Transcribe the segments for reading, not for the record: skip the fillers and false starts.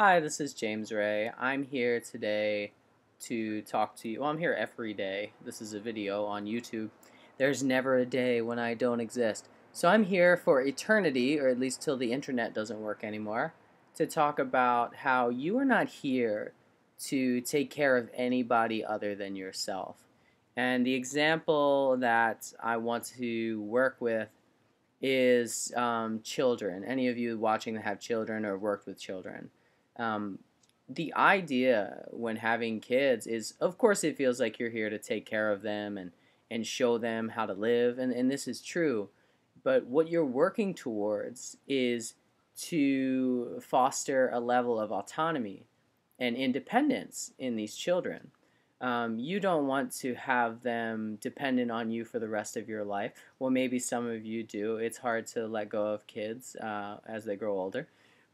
Hi, this is James Ray. I'm here today to talk to you. Well, I'm here every day. This is a video on YouTube. There's never a day when I don't exist. So I'm here for eternity, or at least till the internet doesn't work anymore, to talk about how you are not here to take care of anybody other than yourself. And the example that I want to work with is children. Any of you watching that have children or worked with children. Um, the idea when having kids is, of course, it feels like you're here to take care of them and show them how to live, and this is true. But what you're working towards is to foster a level of autonomy and independence in these children. You don't want to have them dependent on you for the rest of your life. Well, maybe some of you do. It's hard to let go of kids as they grow older.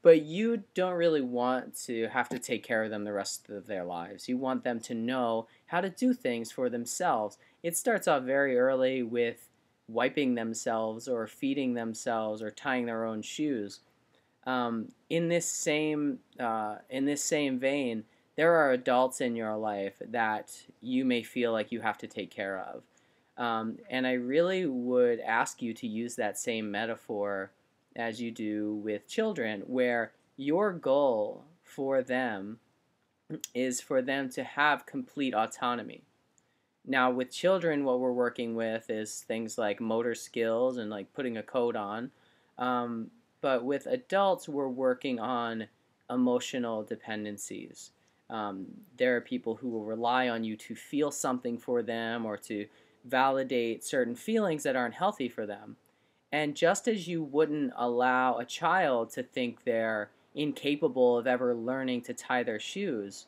But you don't really want to have to take care of them the rest of their lives. You want them to know how to do things for themselves. It starts off very early with wiping themselves or feeding themselves or tying their own shoes. In this same vein, there are adults in your life that you may feel like you have to take care of. And I really would ask you to use that same metaphor as you do with children, where your goal for them is for them to have complete autonomy. Now, with children, what we're working with is things like motor skills and like putting a coat on. But with adults, we're working on emotional dependencies. There are people who will rely on you to feel something for them or to validate certain feelings that aren't healthy for them. And just as you wouldn't allow a child to think they're incapable of ever learning to tie their shoes,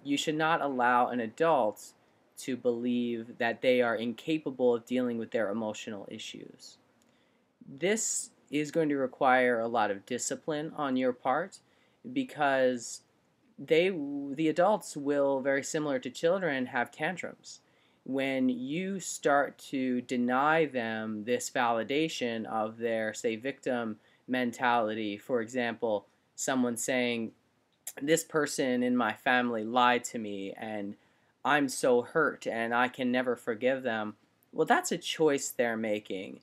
you should not allow an adult to believe that they are incapable of dealing with their emotional issues. This is going to require a lot of discipline on your part because the adults will, very similar to children, have tantrums. When you start to deny them this validation of their, say, victim mentality, for example, someone saying, this person in my family lied to me and I'm so hurt and I can never forgive them, well, that's a choice they're making.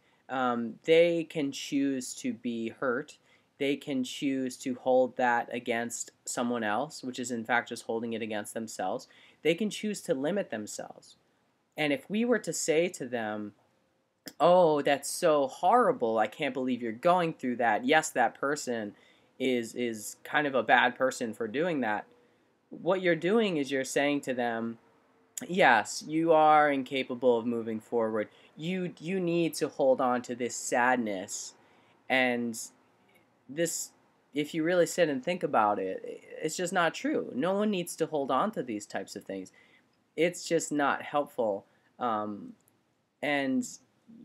They can choose to be hurt. They can choose to hold that against someone else, which is in fact just holding it against themselves. They can choose to limit themselves. And if we were to say to them, oh, that's so horrible, I can't believe you're going through that. Yes, that person is kind of a bad person for doing that. What you're doing is you're saying to them, yes, you are incapable of moving forward. You need to hold on to this sadness. And this, if you really sit and think about it, it's just not true. No one needs to hold on to these types of things. It's just not helpful. And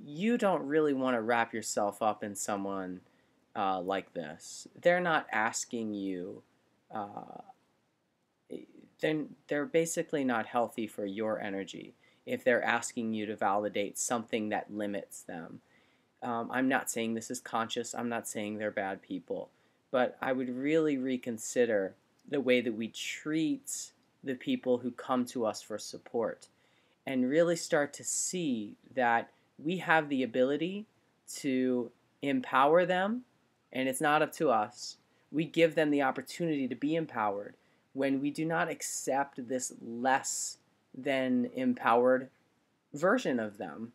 you don't really want to wrap yourself up in someone like this. They're not asking you, they're basically not healthy for your energy if they're asking you to validate something that limits them. I'm not saying this is conscious. I'm not saying they're bad people. But I would really reconsider the way that we treat the people who come to us for support and really start to see that we have the ability to empower them, and it's not up to us. We give them the opportunity to be empowered when we do not accept this less than empowered version of them.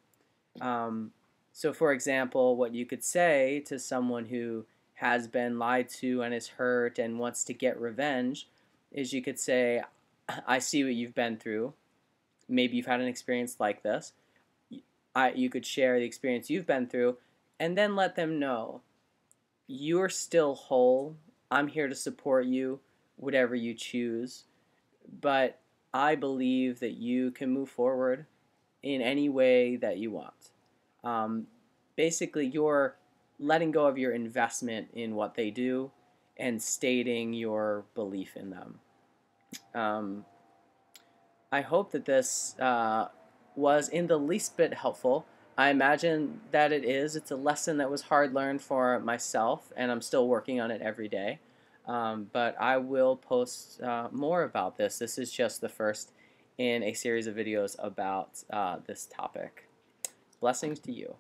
So for example, what you could say to someone who has been lied to and is hurt and wants to get revenge is you could say, I see what you've been through. Maybe you've had an experience like this. You could share the experience you've been through and then let them know you're still whole. I'm here to support you, whatever you choose. But I believe that you can move forward in any way that you want. Basically, you're letting go of your investment in what they do and stating your belief in them. I hope that this was in the least bit helpful. I imagine that it is. It's a lesson that was hard learned for myself, and I'm still working on it every day. But I will post more about this. This is just the first in a series of videos about this topic. Blessings to you.